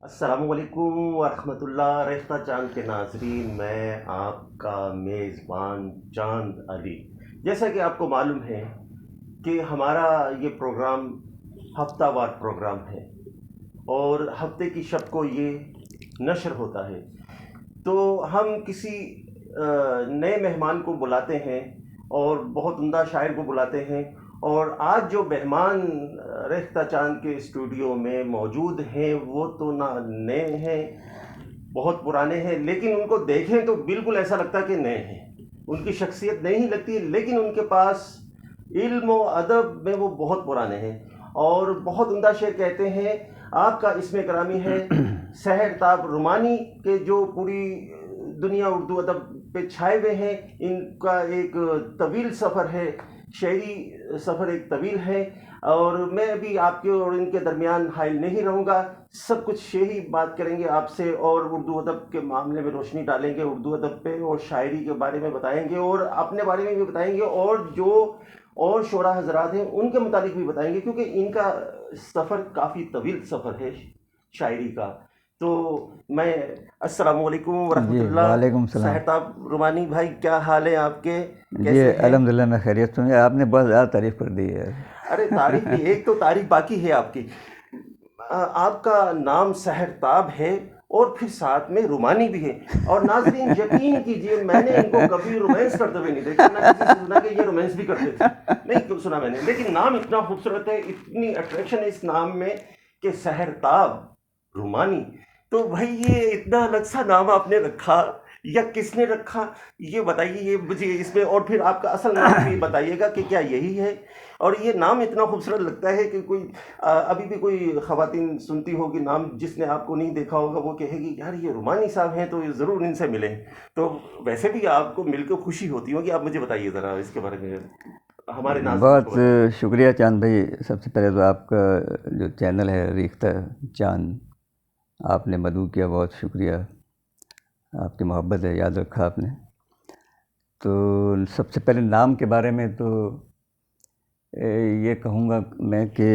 السلام علیکم ورحمۃ اللہ ریختہ چاند کے ناظرین، میں آپ کا میزبان چاند علی۔ جیسا کہ آپ کو معلوم ہے کہ ہمارا یہ پروگرام ہفتہ وار پروگرام ہے اور ہفتے کی شب کو یہ نشر ہوتا ہے، تو ہم کسی نئے مہمان کو بلاتے ہیں اور بہت عمدہ شاعر کو بلاتے ہیں، اور آج جو مہمان ریختہ چاند کے اسٹوڈیو میں موجود ہیں وہ تو نہ نئے ہیں، بہت پرانے ہیں، لیکن ان کو دیکھیں تو بالکل ایسا لگتا ہے کہ نئے ہیں۔ ان کی شخصیت نئی ہی لگتی ہے، لیکن ان کے پاس علم و ادب میں وہ بہت پرانے ہیں اور بہت عمدہ شعر کہتے ہیں۔ آپ کا اسم گرامی ہے سحر تاب رومانی کے، جو پوری دنیا اردو ادب پہ چھائے ہوئے ہیں۔ ان کا ایک طویل سفر ہے، شعری سفر ایک طویل ہے، اور میں ابھی آپ کے اور ان کے درمیان حائل نہیں رہوں گا۔ سب کچھ شعری بات کریں گے آپ سے، اور اردو ادب کے معاملے میں روشنی ڈالیں گے، اردو ادب پہ اور شاعری کے بارے میں بتائیں گے، اور اپنے بارے میں بھی بتائیں گے، اور جو اور شعراء حضرات ہیں ان کے متعلق بھی بتائیں گے، کیونکہ ان کا سفر کافی طویل سفر ہے شاعری کا۔ تو میں السلام علیکم ورحمۃ جی اللہ۔ وعلیکم السلام۔ سہرتاب رومانی بھائی، کیا حال ہے آپ کے؟ جی کیسے ہیں؟ الحمدللہ میں خیریت سے ہوں۔ آپ نے بہت زیادہ تعریف کر دی ہے۔ ارے تعریف کی ایک تو تعریف باقی ہے آپ کی۔ آپ کا نام سحرتاب ہے اور پھر ساتھ میں رومانی بھی ہے، اور ناظرین یقین کیجئے میں نے ان کو کبھی رومانس کرتے ہوئے نہیں دیکھا، نہ کسی سے سنا کہ یہ رومانس بھی کرتے تھے، نہیں سنا میں نے، لیکن نام اتنا خوبصورت ہے، اتنی اٹریکشن ہے اس نام میں کہ سحرتاب رومانی۔ تو بھائی یہ اتنا الگ سا نام آپ نے رکھا یا کس نے رکھا، یہ بتائیے یہ مجھے اس میں، اور پھر آپ کا اصل نام بھی بتائیے گا کہ کیا یہی ہے؟ اور یہ نام اتنا خوبصورت لگتا ہے کہ کوئی ابھی بھی کوئی خواتین سنتی ہوگی نام، جس نے آپ کو نہیں دیکھا ہوگا، وہ کہے گی یار یہ رومانی صاحب ہیں تو ضرور ان سے ملیں۔ تو ویسے بھی آپ کو مل کے خوشی ہوتی ہوگی، آپ مجھے بتائیے ذرا اس کے بارے میں، ہمارے ناظرین کو بہت بتائیے۔ شکریہ چاند بھائی۔ سب سے پہلے تو آپ کا جو چینل ہے ریختہ چاند، آپ نے مدعو کیا، بہت شکریہ، آپ کی محبت ہے، یاد رکھا آپ نے۔ تو سب سے پہلے نام کے بارے میں تو یہ کہوں گا میں کہ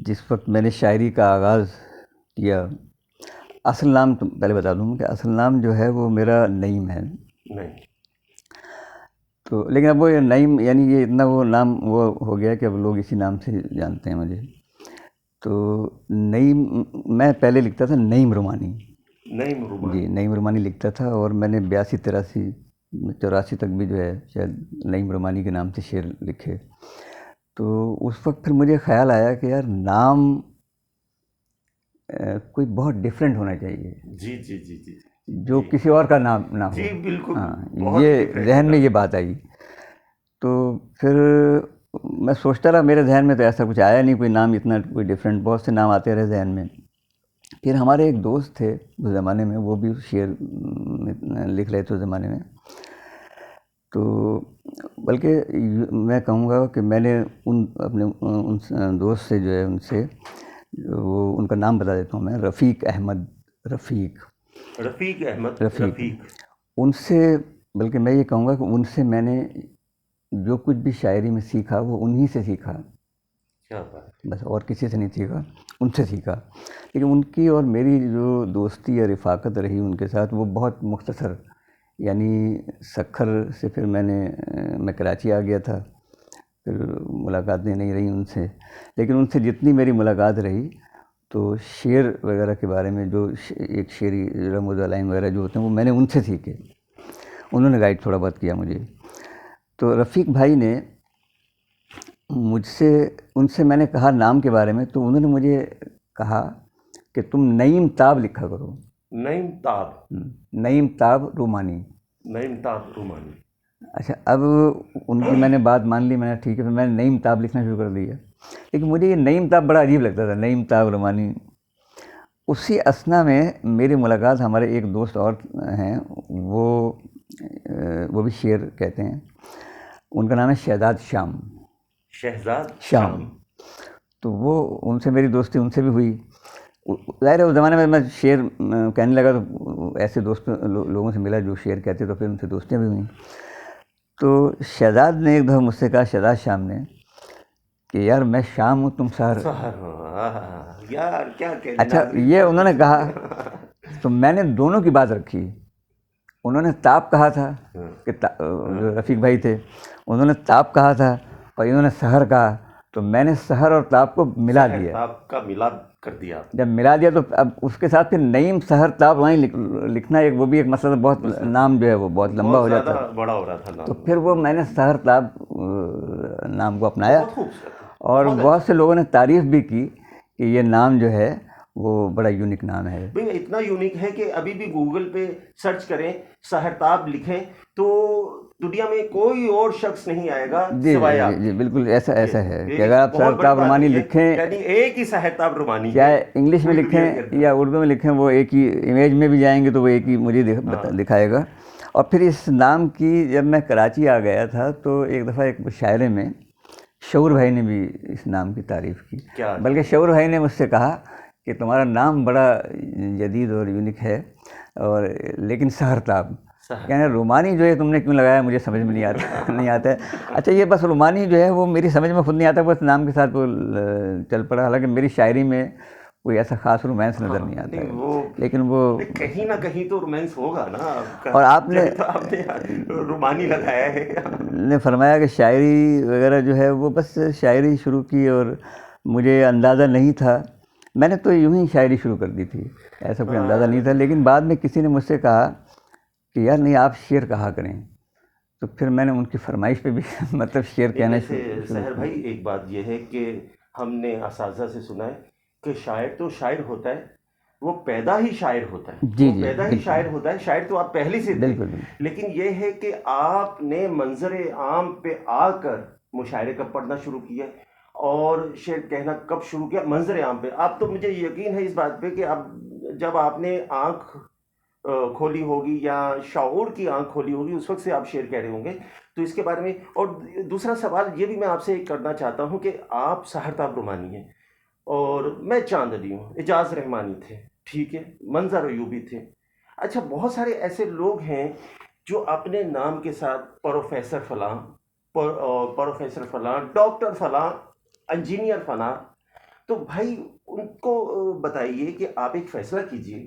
جس وقت میں نے شاعری کا آغاز کیا، اصل نام تو پہلے بتا دوں کہ اصل نام جو ہے وہ میرا نعیم ہے۔ نہیں تو لیکن اب وہ نعیم یعنی یہ اتنا وہ نام وہ ہو گیا کہ اب لوگ اسی نام سے جانتے ہیں مجھے۔ تو نعیم میں پہلے لکھتا تھا نعیم رومانی، نہیں رومانی۔ جی نعیم رومانی لکھتا تھا، اور میں نے 82 83 84 تک بھی جو ہے شاید نعیم رومانی کے نام سے شعر لکھے۔ تو اس وقت پھر مجھے خیال آیا کہ یار نام کوئی بہت ڈیفرنٹ ہونا چاہیے، جی جی جی جی جو جی کسی اور کا نام نہ ہو۔ جی بالکل، ہاں، بہت یہ different ذہن میں ہوگا۔ یہ بات آئی۔ تو پھر میں سوچتا رہا، میرے ذہن میں تو ایسا کچھ آیا نہیں کوئی نام اتنا کوئی ڈیفرنٹ، بہت سے نام آتے رہے ذہن میں۔ پھر ہمارے ایک دوست تھے اس زمانے میں، وہ بھی شعر لکھ رہے تھے اس زمانے میں۔ تو بلکہ میں کہوں گا کہ میں نے اپنے ان دوست سے جو ہے ان سے وہ ان کا نام بتا دیتا ہوں میں، رفیق احمد، رفیق احمد، رفیق ان سے، بلکہ میں یہ کہوں گا کہ ان سے میں نے جو کچھ بھی شاعری میں سیکھا وہ انہی سے سیکھا، کیا بات۔ بس اور کسی سے نہیں سیکھا، ان سے سیکھا۔ لیکن ان کی اور میری جو دوستی یا رفاقت رہی ان کے ساتھ وہ بہت مختصر، یعنی سکھر سے پھر میں کراچی آ گیا تھا، پھر ملاقاتیں نہیں رہی ان سے، لیکن ان سے جتنی میری ملاقات رہی تو شعر وغیرہ کے بارے میں جو ایک شعری رموز علائم وغیرہ جو ہوتے ہیں وہ میں نے ان سے سیکھے، انہوں نے گائیڈ تھوڑا بہت کیا مجھے۔ تو رفیق بھائی نے مجھ سے، ان سے میں نے کہا نام کے بارے میں، تو انہوں نے مجھے کہا کہ تم نعیم تاب لکھا کرو، نعیم تاب، نعیم تاب رومانی۔ نعیم تاب رومانی۔ اچھا، اب ان کی میں نے بات مان لی، میں نے ٹھیک ہے، پھر میں نے نعیم تاب لکھنا شروع کر دیا، لیکن مجھے یہ نعیم تاب بڑا عجیب لگتا تھا، نعیم تاب رومانی۔ اسی اثنا میں میری ملاقات ہمارے ایک دوست اور ہیں، وہ بھی شعر کہتے ہیں، ان کا نام ہے شہزاد شہزاد شام۔ تو وہ ان سے میری دوستی ان سے بھی ہوئی۔ ظاہر ہے اس زمانے میں میں شعر کہنے لگا تو ایسے دوست لوگوں سے ملا جو شعر کہتے، تو پھر ان سے دوستیاں بھی ہوئیں۔ تو شہزاد نے ایک دفعہ مجھ سے کہا، شہزاد شام نے، کہ یار میں شام ہوں تم سحر۔ یار کیا کہنے اچھا یہ انہوں نے کہا، تو میں نے دونوں کی بات رکھی. انہوں نے تاب کہا تھا کہ جو رفیق بھائی تھے انہوں نے تاب کہا تھا اور انہوں نے سحر کہا, تو میں نے سحر اور تاب کو ملا دیا. تاب کا ملاد کر دیا. جب ملا دیا تو اب اس کے ساتھ پھر نعیم سحر تاب وہیں لکھنا ایک وہ بھی ایک مسئلہ, بہت نام جو ہے وہ بہت لمبا ہو جاتا ہے, بڑا ہو رہا تھا نام. تو پھر وہ میں نے سحر تاب نام کو اپنایا. بہت خوبصورت. اور بہت سے لوگوں نے تعریف بھی کی کہ یہ نام جو ہے وہ بڑا یونیک نام ہے. بھئی اتنا یونیک ہے کہ ابھی بھی گوگل پہ سرچ کریں, سحرتاب لکھیں تو دنیا میں کوئی اور شخص نہیں آئے گا سوائے آپ. جی بالکل ایسا ہے کہ اگر آپ سحرتاب رومانی لکھیں, یعنی ایک ہی سحرتاب رومانی, چاہے انگلش میں لکھیں یا اردو میں لکھیں, وہ ایک ہی امیج میں بھی جائیں گے تو وہ ایک ہی مجھے دکھائے گا. اور پھر اس نام کی جب میں کراچی آ گیا تھا تو ایک دفعہ ایک مشاعرے میں شعور بھائی نے بھی اس نام کی تعریف کی, بلکہ شعور بھائی نے مجھ سے کہا کہ تمہارا نام بڑا جدید اور یونیک ہے, اور لیکن سحرتاب یعنی رومانی جو ہے تم نے کیوں لگایا مجھے سمجھ میں نہیں آتا ہے. اچھا یہ بس رومانی جو ہے وہ میری سمجھ میں خود نہیں آتا, بس نام کے ساتھ وہ چل پڑا. حالانکہ میری شاعری میں کوئی ایسا خاص رومانس نظر نہیں آتا ہے, لیکن وہ کہیں نہ کہیں تو رومانس ہوگا نا. اور آپ نے رومانی لگایا ہے. نے فرمایا کہ شاعری وغیرہ جو ہے وہ بس شاعری شروع کی, اور مجھے اندازہ نہیں تھا, میں نے تو یوں ہی شاعری شروع کر دی تھی, ایسا کوئی اندازہ نہیں تھا. لیکن بعد میں کسی نے مجھ سے کہا کہ یار نہیں آپ شعر کہا کریں, تو پھر میں نے ان کی فرمائش پہ بھی مطلب شعر کہنا شروع. سحر بھائی ایک بات یہ ہے کہ ہم نے اساتذہ سے سنا ہے کہ شاعر تو شاعر ہوتا ہے, وہ پیدا ہی شاعر ہوتا ہے. جی پیدا ہی شاعر ہوتا ہے, شاعر تو آپ پہلے سے تھے. بالکل. لیکن یہ ہے کہ آپ نے منظر عام پہ آ کر مشاعرے کب پڑھنا شروع کیا اور شعر کہنا کب شروع کیا منظر عام پہ. آپ تو مجھے یقین ہے اس بات پہ کہ اب جب آپ نے آنکھ کھولی ہوگی یا شعور کی آنکھ کھولی ہوگی اس وقت سے آپ شعر کہہ رہے ہوں گے. تو اس کے بارے میں, اور دوسرا سوال یہ بھی میں آپ سے کرنا چاہتا ہوں کہ آپ سحرتاب رومانی ہیں اور میں چاند علی ہوں, اعجاز رحمانی تھے, ٹھیک ہے, منظر ایوبی تھے. اچھا بہت سارے ایسے لوگ ہیں جو اپنے نام کے ساتھ پروفیسر فلاں, پروفیسر فلاں, ڈاکٹر فلاں, انجینئر فلاں. تو بھائی ان کو بتائیے کہ آپ ایک فیصلہ کیجئے,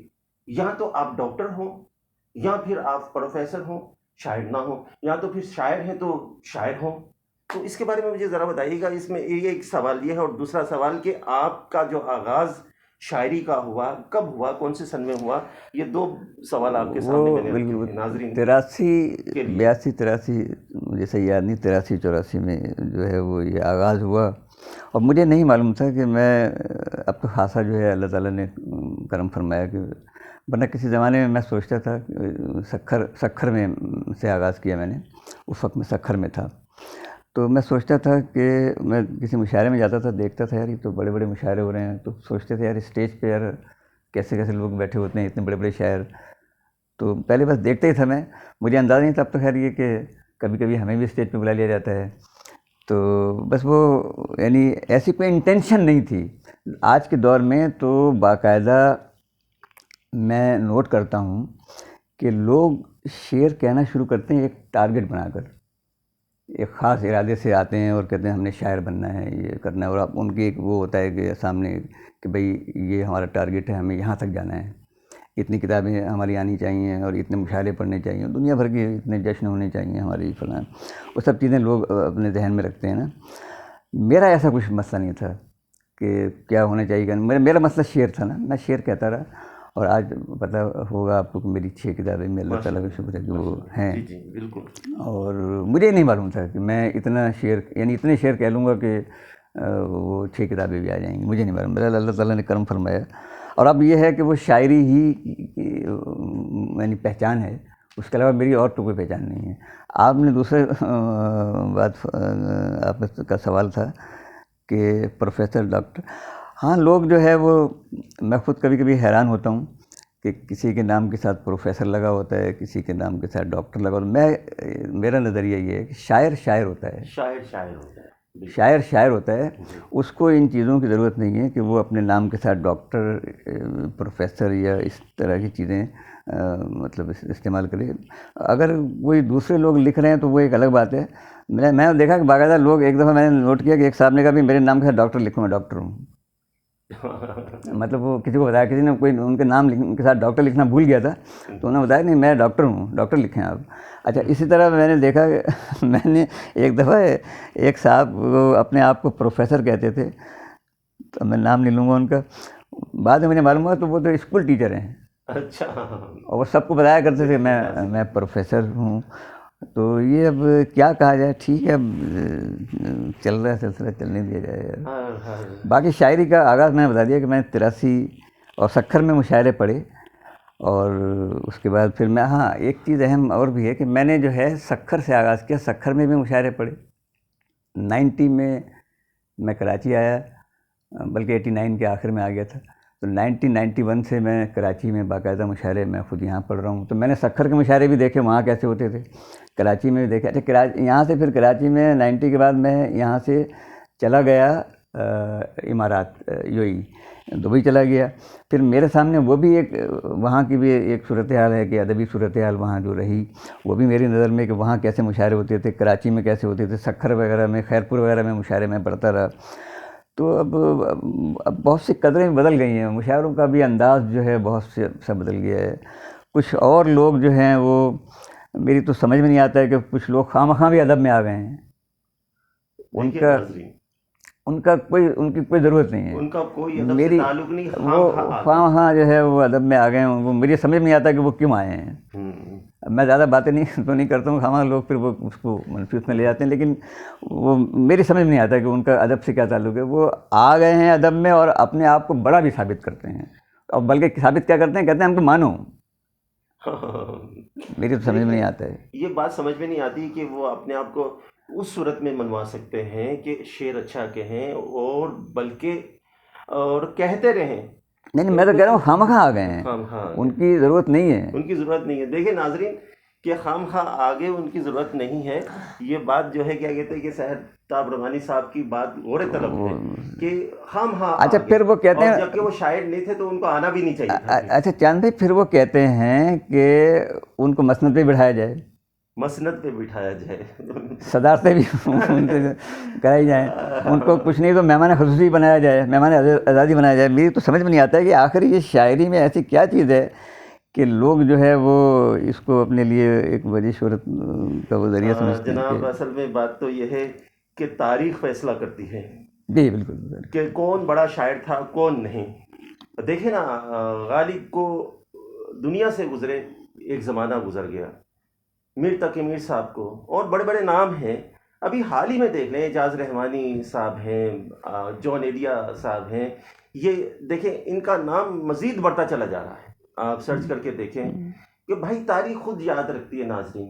یا تو آپ ڈاکٹر ہوں یا پھر آپ پروفیسر ہوں, شاعر نہ ہوں, یا تو پھر شاعر ہیں تو شاعر ہوں. تو اس کے بارے میں مجھے ذرا بتائیے گا. اس میں یہ ایک سوال یہ ہے, اور دوسرا سوال کہ آپ کا جو آغاز شاعری کا ہوا کب ہوا, کون سے سن میں ہوا, یہ دو سوال آپ کے سامنے میں نے رکھے ہیں ناظرین. 83 مجھے صحیح یاد نہیں, 83-84 میں جو ہے وہ یہ آغاز ہوا, اور مجھے نہیں معلوم تھا کہ میں اب تو خاصا جو ہے اللہ تعالیٰ نے کرم فرمایا کہ, ورنہ کسی زمانے میں سوچتا تھا سکھر میں سے آغاز کیا میں نے, اس وقت میں سکھر میں تھا. تو میں سوچتا تھا کہ میں کسی مشاعرے میں جاتا تھا, دیکھتا تھا یار یہ تو بڑے بڑے مشاعرے ہو رہے ہیں, تو سوچتے تھے یار اسٹیج پہ یار کیسے کیسے لوگ بیٹھے ہوتے ہیں, اتنے بڑے بڑے شاعر. تو پہلے بس دیکھتے ہی تھا میں, مجھے اندازہ نہیں تھا. اب تو خیر یہ کہ کبھی کبھی ہمیں بھی اسٹیج پہ بلا لیا جاتا ہے, تو بس وہ یعنی ایسی کوئی انٹینشن نہیں تھی. آج کے دور میں تو باقاعدہ میں نوٹ کرتا ہوں کہ لوگ شعر کہنا شروع کرتے ہیں ایک ٹارگٹ بنا کر, ایک خاص ارادے سے آتے ہیں اور کہتے ہیں ہم نے شاعر بننا ہے, یہ کرنا ہے, اور ان کی ایک وہ ہوتا ہے کہ سامنے کہ بھئی یہ ہمارا ٹارگٹ ہے, ہمیں یہاں تک جانا ہے, اتنی کتابیں ہماری آنی چاہیے اور اتنے مشاعرے پڑھنے چاہیے, دنیا بھر کے اتنے جشن ہونے چاہیے ہماری فلاں, وہ سب چیزیں لوگ اپنے ذہن میں رکھتے ہیں نا. میرا ایسا کچھ مسئلہ نہیں تھا کہ کیا ہونا چاہیے, میرا مسئلہ شعر تھا نا, میں شعر کہتا رہا. اور آج پتہ ہوگا آپ کو کہ میری 6 کتابیں میں اللہ تعالیٰ کا شکر ہے کہ وہ ہیں. جی بالکل. اور مجھے نہیں معلوم تھا کہ میں اتنا شعر یعنی اتنے شعر کہہ لوں گا کہ وہ 6 کتابیں بھی آ جائیں گی, مجھے نہیں معلوم. میرا اللہ تعالیٰ نے کرم فرمایا. اور اب یہ ہے کہ وہ شاعری ہی یعنی پہچان ہے, اس کے علاوہ میری اور تو کوئی پہچان نہیں ہے. آپ نے دوسرے بات آپ کا سوال تھا کہ پروفیسر ڈاکٹر, ہاں لوگ جو ہے وہ, میں خود کبھی کبھی حیران ہوتا ہوں کہ کسی کے نام کے ساتھ پروفیسر لگا ہوتا ہے, کسی کے نام کے ساتھ ڈاکٹر لگا ہوتا ہے. میرا نظریہ یہ ہے کہ شاعر ہوتا ہے, شاعر ہوتا ہے. اس کو ان چیزوں کی ضرورت نہیں ہے کہ وہ اپنے نام کے ساتھ ڈاکٹر, پروفیسر یا اس طرح کی چیزیں مطلب استعمال کرے. اگر کوئی دوسرے لوگ لکھ رہے ہیں تو وہ ایک الگ بات ہے. میں نے دیکھا کہ باقاعدہ لوگ, ایک دفعہ میں نے نوٹ کیا کہ ایک صاحب نے کہا بھی میرے نام کے ساتھ ڈاکٹر لکھو, میں ڈاکٹر ہوں. مطلب وہ کسی کو بتایا, کسی نے کوئی ان کے نام ان کے ساتھ ڈاکٹر لکھنا بھول گیا تھا, تو انہوں نے بتایا نہیں میں ڈاکٹر ہوں, ڈاکٹر لکھیں آپ. اچھا اسی طرح میں نے دیکھا کہ میں نے ایک دفعہ ایک صاحب وہ اپنے آپ کو پروفیسر کہتے تھے, تو میں نام نہیں لوں گا ان کا, بعد میں مجھے معلوم ہوا تو وہ تو اسکول ٹیچر ہیں. اچھا. اور وہ سب کو بتایا کرتے تھے میں پروفیسر ہوں. تو یہ اب کیا کہا جائے, ٹھیک ہے اب چل رہا ہے سلسلہ, چلنے دیا جائے یار. باقی شاعری کا آغاز میں نے بتا دیا کہ میں 83 اور سکھر میں مشاعرے پڑھے, اور اس کے بعد پھر میں, ہاں ایک چیز اہم اور بھی ہے کہ میں نے جو ہے سکھر سے آغاز کیا, سکھر میں بھی مشاعرے پڑھے. 90 میں کراچی آیا, بلکہ 89 کے آخر میں آ گیا تھا, تو 1991 سے میں کراچی میں باقاعدہ مشاعرے میں خود یہاں پڑھ رہا ہوں. تو میں نے سکھر کے مشاعرے بھی دیکھے وہاں کیسے ہوتے تھے, کراچی میں بھی دیکھے. اچھا یہاں سے پھر کراچی میں 90 کے بعد میں یہاں سے چلا گیا امارات, دبئی چلا گیا. پھر میرے سامنے وہ بھی ایک وہاں کی بھی ایک صورتحال ہے کہ ادبی صورتحال وہاں جو رہی, وہ بھی میری نظر میں کہ وہاں کیسے مشاعرے ہوتے تھے, کراچی میں کیسے ہوتے تھے, سکھر وغیرہ میں, خیرپور وغیرہ میں مشاعرے میں پڑھتا رہا. تو اب بہت سی قدریں بدل گئی ہیں, مشاعروں کا بھی انداز جو ہے بہت سا بدل گیا ہے. کچھ اور لوگ جو ہیں وہ میری تو سمجھ میں نہیں آتا ہے کہ کچھ لوگ خواہ مخواہ بھی ادب میں آ گئے ہیں. ان کی کوئی ضرورت نہیں ہے, ان کا کوئی ادب سے میری تعلق نہیں, وہ خواہ مخواہ جو ہے وہ ادب میں آ گئے ہیں. وہ مجھے سمجھ میں نہیں آتا کہ وہ کیوں آئے ہیں. میں زیادہ باتیں نہیں کرتا ہوں, خواہ لوگ پھر وہ اس کو منفی میں لے جاتے ہیں, لیکن وہ میری سمجھ میں نہیں آتا کہ ان کا ادب سے کیا تعلق ہے. وہ آ گئے ہیں ادب میں اور اپنے آپ کو بڑا بھی ثابت کرتے ہیں, اور بلکہ ثابت کیا کرتے ہیں, کہتے ہیں ہم کو مانو. میری تو سمجھ میں نہیں آتا ہے. یہ بات سمجھ میں نہیں آتی کہ وہ اپنے آپ کو اس صورت میں منوا سکتے ہیں کہ شعر اچھا کہیں اور بلکہ اور کہتے رہیں. نہیں میں تو کہہ رہا ہوں خواہ مخواہ آ گئے ہیں, ان کی ضرورت نہیں ہے. ان کی ضرورت نہیں ہے. دیکھیں ناظرین کہ خواہ مخواہ آگے ان کی ضرورت نہیں ہے. یہ بات جو ہے کیا کہتے ہیں کہ سہرتاب رحمانی صاحب کی بات غور طلب ہے کہ خواہ مخواہ. اچھا پھر وہ کہتے ہیں, جبکہ وہ شاعر نہیں تھے تو ان کو آنا بھی نہیں چاہیے تھا. اچھا چاند بھائی, پھر وہ کہتے ہیں کہ ان کو مسند پہ بٹھایا جائے, مسند پہ بٹھایا جائے, صدارتیں بھی ان سے کرائی جائیں, ان کو کچھ نہیں تو مہمان خصوصی بنایا جائے, مہمان آزادی بنایا جائے. میری تو سمجھ میں نہیں آتا ہے کہ آخر یہ شاعری میں ایسی کیا چیز ہے کہ لوگ جو ہے وہ اس کو اپنے لیے ایک وجہ شہرت کا وہ ذریعہ سمجھتے ہیں. جناب اصل میں بات تو یہ ہے کہ تاریخ فیصلہ کرتی ہے. جی بالکل, کہ کون بڑا شاعر تھا کون نہیں. دیکھیں نا, غالب کو دنیا سے گزرے ایک زمانہ گزر گیا, میر تقی میر صاحب کو, اور بڑے بڑے نام ہیں. ابھی حال ہی میں دیکھ لیں, اعجاز رحمانی صاحب ہیں, جون ایلیا صاحب ہیں. یہ دیکھیں ان کا نام مزید بڑھتا چلا جا رہا ہے. آپ سرچ کر کے دیکھیں کہ بھائی تاریخ خود یاد رکھتی ہے ناظرین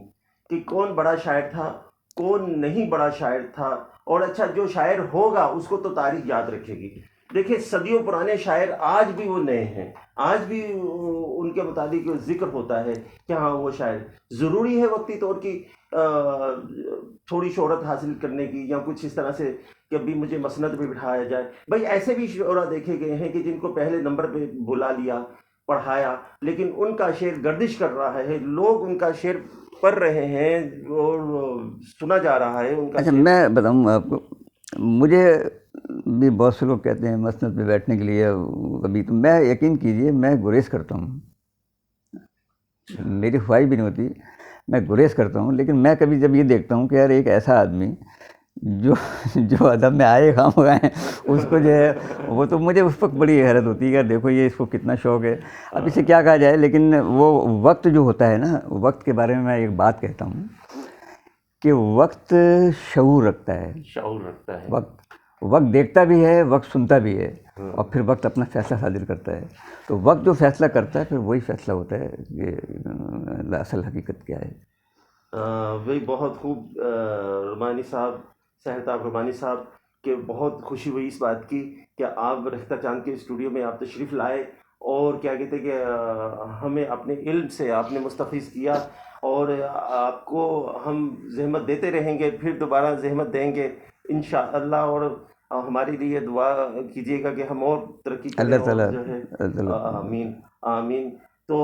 کہ کون بڑا شاعر تھا کون نہیں بڑا شاعر تھا. اور اچھا جو شاعر ہوگا اس کو تو تاریخ یاد رکھے گی. دیکھیں صدیوں پرانے شاعر آج بھی وہ نئے ہیں, آج بھی ان کے متعلق ذکر ہوتا ہے کہ ہاں وہ شاعر. ضروری ہے وقتی طور کی تھوڑی شہرت حاصل کرنے کی یا کچھ اس طرح سے کہ ابھی مجھے مسند پہ بٹھایا جائے. بھائی ایسے بھی شعراء دیکھے گئے ہیں کہ جن کو پہلے نمبر پہ بلا لیا, پڑھایا, لیکن ان کا شعر گردش کر رہا ہے, لوگ ان کا شعر پڑھ رہے ہیں اور سنا جا رہا ہے ان کا. اچھا میں بتاؤں آپ کو, مجھے بھی بہت سے لوگ کہتے ہیں مسند پہ بیٹھنے کے لیے, ابھی تو میں یقین کیجئے میں گریز کرتا ہوں, میری خواہش بھی نہیں ہوتی, میں گریز کرتا ہوں. لیکن میں کبھی جب یہ دیکھتا ہوں کہ یار ایک ایسا آدمی جو ادب میں آئے خام ہو گئے اس کو جو ہے وہ, تو مجھے اس وقت بڑی حیرت ہوتی ہے کہ دیکھو یہ اس کو کتنا شوق ہے. اب اسے کیا کہا جائے, لیکن وہ وقت جو ہوتا ہے نا, وقت کے بارے میں میں ایک بات کہتا ہوں کہ وقت شعور رکھتا ہے. شعور رکھتا ہے. وقت دیکھتا بھی ہے, وقت سنتا بھی ہے, اور پھر وقت اپنا فیصلہ صادر کرتا ہے. تو وقت جو فیصلہ کرتا ہے پھر وہی فیصلہ ہوتا ہے کہ اصل حقیقت کیا ہے. وہی بہت خوب رحمانی صاحب, سہرتاب رحمانی صاحب کہ بہت خوشی ہوئی اس بات کی کہ آپ ریختہ چاند کے اسٹوڈیو میں آپ تشریف لائے, اور کیا کہتے ہیں کہ ہمیں اپنے علم سے آپ نے مستفیض کیا, اور آپ کو ہم زحمت دیتے رہیں گے, پھر دوبارہ زحمت دیں گے انشاءاللہ. اور ہمارے لیے دعا کیجیے گا کہ ہم اور ترقی کریں, اور جو ہے آمین آمین. تو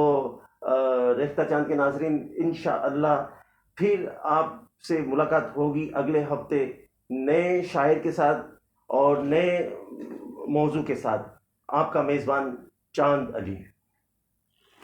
ریختہ چاند کے ناظرین انشاءاللہ پھر آپ سے ملاقات ہوگی اگلے ہفتے نئے شاعر کے ساتھ اور نئے موضوع کے ساتھ. آپ کا میزبان چاند علی.